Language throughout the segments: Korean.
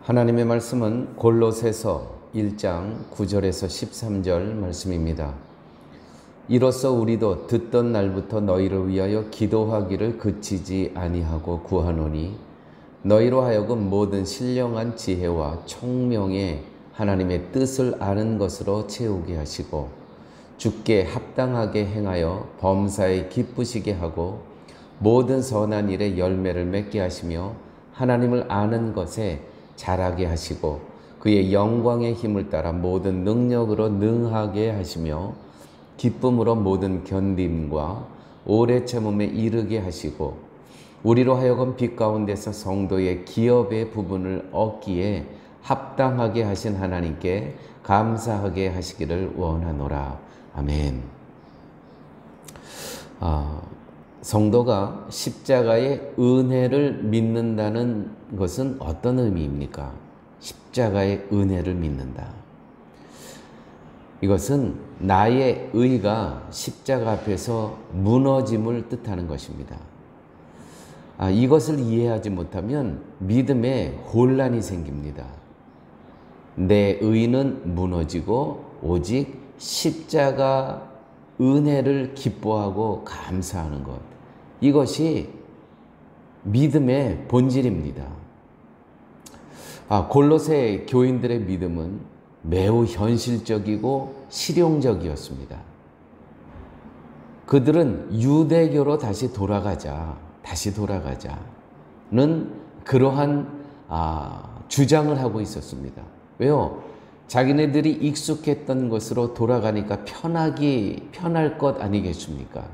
하나님의 말씀은 골로새서 1장 9절에서 13절 말씀입니다. 이로써 우리도 듣던 날부터 너희를 위하여 기도하기를 그치지 아니하고 구하노니 너희로 하여금 모든 신령한 지혜와 총명에 하나님의 뜻을 아는 것으로 채우게 하시고 주께 합당하게 행하여 범사에 기쁘시게 하고 모든 선한 일에 열매를 맺게 하시며 하나님을 아는 것에 자라게 하시고 그의 영광의 힘을 따라 모든 능력으로 능하게 하시며 기쁨으로 모든 견딤과 오래 참음에 이르게 하시고 우리로 하여금 빛 가운데서 성도의 기업의 부분을 얻기에 합당하게 하신 하나님께 감사하게 하시기를 원하노라. 아멘. 성도가 십자가의 은혜를 믿는다는 것은 어떤 의미입니까? 십자가의 은혜를 믿는다. 이것은 나의 의가 십자가 앞에서 무너짐을 뜻하는 것입니다. 이것을 이해하지 못하면 믿음에 혼란이 생깁니다. 내 의는 무너지고 오직 십자가 은혜를 기뻐하고 감사하는 것, 이것이 믿음의 본질입니다. 골로새 교인들의 믿음은 매우 현실적이고 실용적이었습니다. 그들은 유대교로 다시 돌아가자는 그러한 주장을 하고 있었습니다. 왜요? 자기네들이 익숙했던 것으로 돌아가니까 편할 것 아니겠습니까?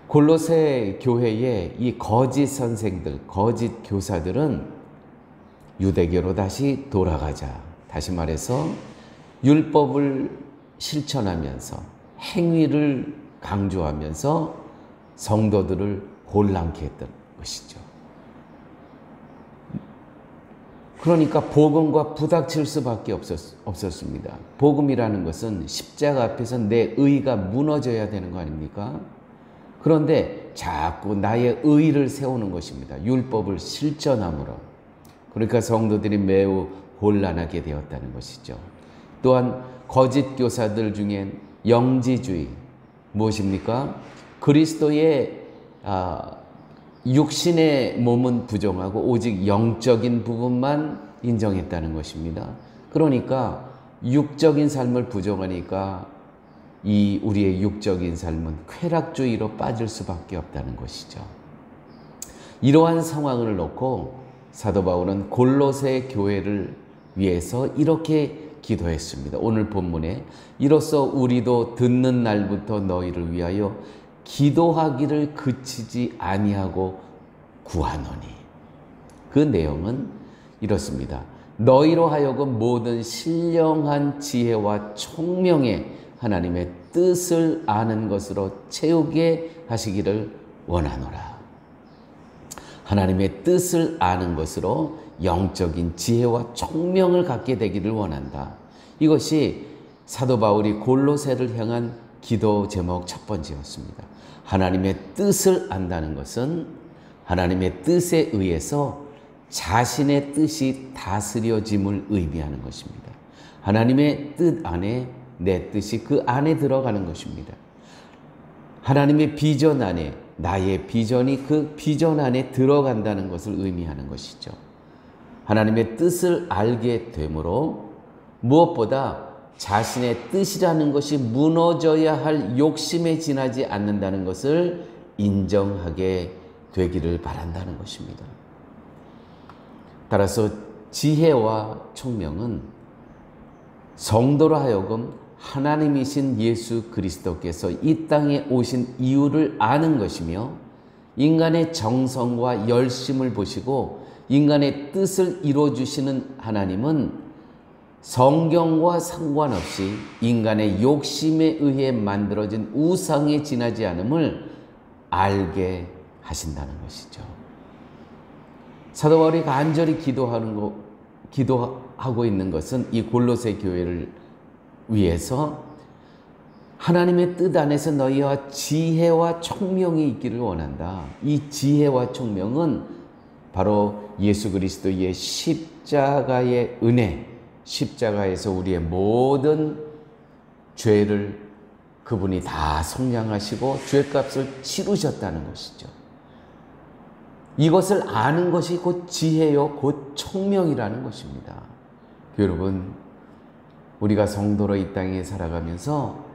골로새 교회의 이 거짓 선생들, 거짓 교사들은 유대교로 다시 돌아가자. 다시 말해서 율법을 실천하면서 행위를 강조하면서 성도들을 혼란케 했던 것이죠. 그러니까 복음과 부닥칠 수밖에 없었습니다. 복음이라는 것은 십자가 앞에서 내 의가 무너져야 되는 거 아닙니까? 그런데 자꾸 나의 의를 세우는 것입니다. 율법을 실천함으로. 그러니까 성도들이 매우 곤란하게 되었다는 것이죠. 또한 거짓 교사들 중엔 영지주의, 무엇입니까? 그리스도의 육신의 몸은 부정하고 오직 영적인 부분만 인정했다는 것입니다. 그러니까 육적인 삶을 부정하니까 우리의 육적인 삶은 쾌락주의로 빠질 수밖에 없다는 것이죠. 이러한 상황을 놓고 사도 바울은 골로새 교회를 위해서 이렇게 기도했습니다. 오늘 본문에 이로써 우리도 듣는 날부터 너희를 위하여 기도하기를 그치지 아니하고 구하노니. 그 내용은 이렇습니다. 너희로 하여금 모든 신령한 지혜와 총명에 하나님의 뜻을 아는 것으로 채우게 하시기를 원하노라. 하나님의 뜻을 아는 것으로 영적인 지혜와 총명을 갖게 되기를 원한다. 이것이 사도 바울이 골로새를 향한 기도 제목 첫 번째였습니다. 하나님의 뜻을 안다는 것은 하나님의 뜻에 의해서 자신의 뜻이 다스려짐을 의미하는 것입니다. 하나님의 뜻 안에 내 뜻이 그 안에 들어가는 것입니다. 하나님의 비전 안에 나의 비전이 그 비전 안에 들어간다는 것을 의미하는 것이죠. 하나님의 뜻을 알게 되므로 무엇보다 자신의 뜻이라는 것이 무너져야 할 욕심에 지나지 않는다는 것을 인정하게 되기를 바란다는 것입니다. 따라서 지혜와 총명은 성도로 하여금 하나님이신 예수 그리스도께서 이 땅에 오신 이유를 아는 것이며 인간의 정성과 열심을 보시고 인간의 뜻을 이루어주시는 하나님은 성경과 상관없이 인간의 욕심에 의해 만들어진 우상에 지나지 않음을 알게 하신다는 것이죠. 사도 바울이 간절히 기도하고 있는 것은 이 골로새 교회를 위해서 하나님의 뜻 안에서 너희와 지혜와 총명이 있기를 원한다. 이 지혜와 총명은 바로 예수 그리스도의 십자가의 은혜, 십자가에서 우리의 모든 죄를 그분이 다 속량하시고 죄값을 치르셨다는 것이죠. 이것을 아는 것이 곧 지혜요 곧 총명이라는 것입니다. 여러분, 우리가 성도로 이 땅에 살아가면서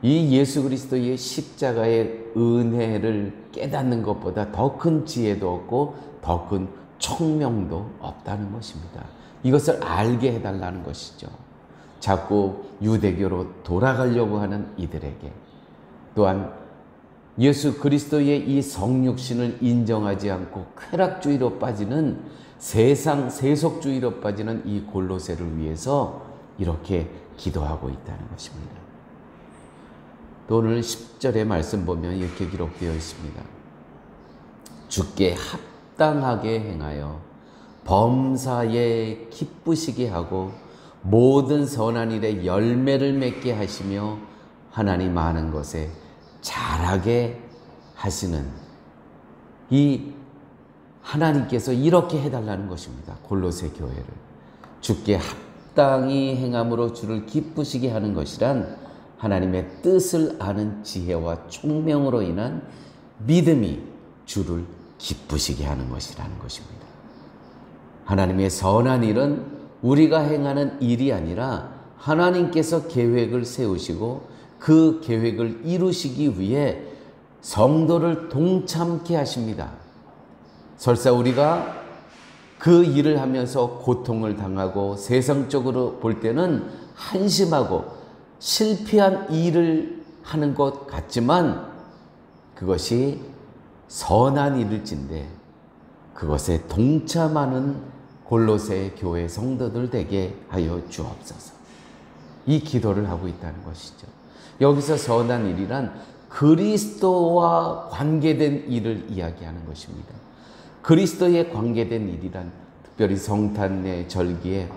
이 예수 그리스도의 십자가의 은혜를 깨닫는 것보다 더 큰 지혜도 없고 더 큰 총명도 없다는 것입니다. 이것을 알게 해달라는 것이죠. 자꾸 유대교로 돌아가려고 하는 이들에게, 또한 예수 그리스도의 이 성육신을 인정하지 않고 쾌락주의로 빠지는, 세상 세속주의로 빠지는 이 골로새를 위해서 이렇게 기도하고 있다는 것입니다. 또 오늘 10절의 말씀 보면 이렇게 기록되어 있습니다. 주께 합당하게 행하여 범사에 기쁘시게 하고 모든 선한 일에 열매를 맺게 하시며 하나님 아는 것에 잘하게 하시는, 이 하나님께서 이렇게 해달라는 것입니다. 골로새 교회를 주께 합당히 행함으로 주를 기쁘시게 하는 것이란 하나님의 뜻을 아는 지혜와 총명으로 인한 믿음이 주를 기쁘시게 하는 것이라는 것입니다. 하나님의 선한 일은 우리가 행하는 일이 아니라 하나님께서 계획을 세우시고 그 계획을 이루시기 위해 성도를 동참케 하십니다. 설사 우리가 그 일을 하면서 고통을 당하고 세상적으로 볼 때는 한심하고 실패한 일을 하는 것 같지만 그것이 선한 일일진데 그것에 동참하는 골로새 교회 성도들 되게 하여 주옵소서. 이 기도를 하고 있다는 것이죠. 여기서 선한 일이란 그리스도와 관계된 일을 이야기하는 것입니다. 그리스도에 관계된 일이란 특별히 성탄의 절기에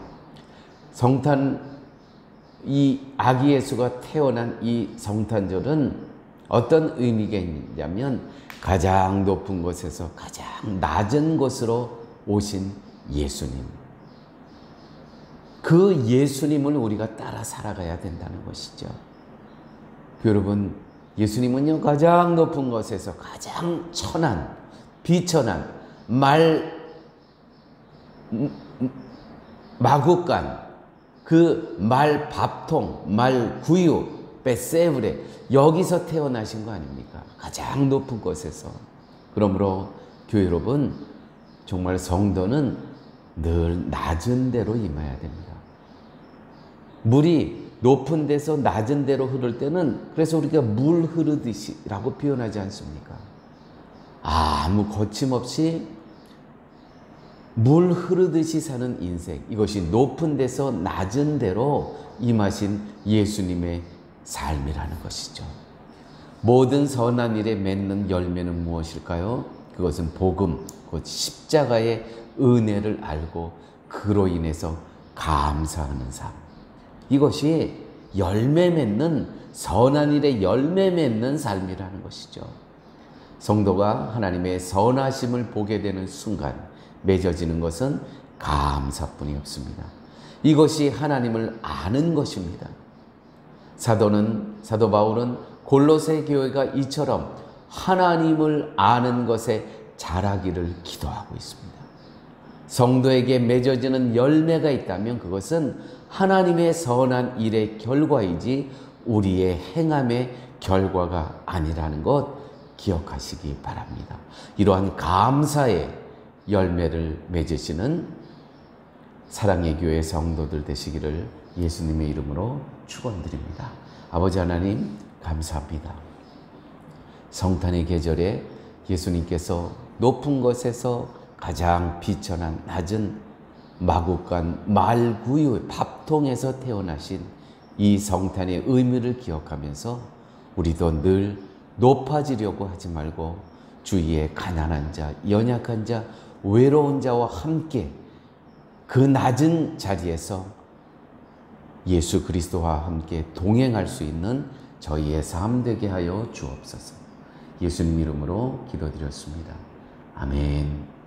이 아기 예수가 태어난 이 성탄절은 어떤 의미가 있냐면 가장 높은 곳에서 가장 낮은 곳으로 오신 예수님, 그 예수님을 우리가 따라 살아가야 된다는 것이죠. 여러분, 예수님은요 가장 높은 곳에서 가장 천한, 비천한, 마구간, 그 말 밥통, 말 구유, 벳세브레, 여기서 태어나신 거 아닙니까? 가장 높은 곳에서. 그러므로 교회 여러분, 정말 성도는 늘 낮은 데로 임해야 됩니다. 물이 높은 데서 낮은 데로 흐를 때는, 그래서 우리가 물 흐르듯이라고 표현하지 않습니까? 아무 거침없이 물 흐르듯이 사는 인생, 이것이 높은 데서 낮은 데로 임하신 예수님의 삶이라는 것이죠. 모든 선한 일에 맺는 열매는 무엇일까요? 그것은 복음, 곧 십자가의 은혜를 알고 그로 인해서 감사하는 삶. 이것이 열매 맺는, 선한 일에 열매 맺는 삶이라는 것이죠. 성도가 하나님의 선하심을 보게 되는 순간 맺어지는 것은 감사뿐이 없습니다. 이것이 하나님을 아는 것입니다. 사도 바울은 골로새 교회가 이처럼 하나님을 아는 것에 자라기를 기도하고 있습니다. 성도에게 맺어지는 열매가 있다면 그것은 하나님의 선한 일의 결과이지 우리의 행함의 결과가 아니라는 것 기억하시기 바랍니다. 이러한 감사의 열매를 맺으시는 사랑의 교회 성도들 되시기를 예수님의 이름으로 축원드립니다. 아버지 하나님, 감사합니다. 성탄의 계절에 예수님께서 높은 곳에서 가장 비천한 낮은 마구간 말구유 밥통에서 태어나신 이 성탄의 의미를 기억하면서 우리도 늘 높아지려고 하지 말고 주위에 가난한 자, 연약한 자, 외로운 자와 함께 그 낮은 자리에서 예수 그리스도와 함께 동행할 수 있는 저희의 삶 되게 하여 주옵소서. 예수님 이름으로 기도드렸습니다. 아멘.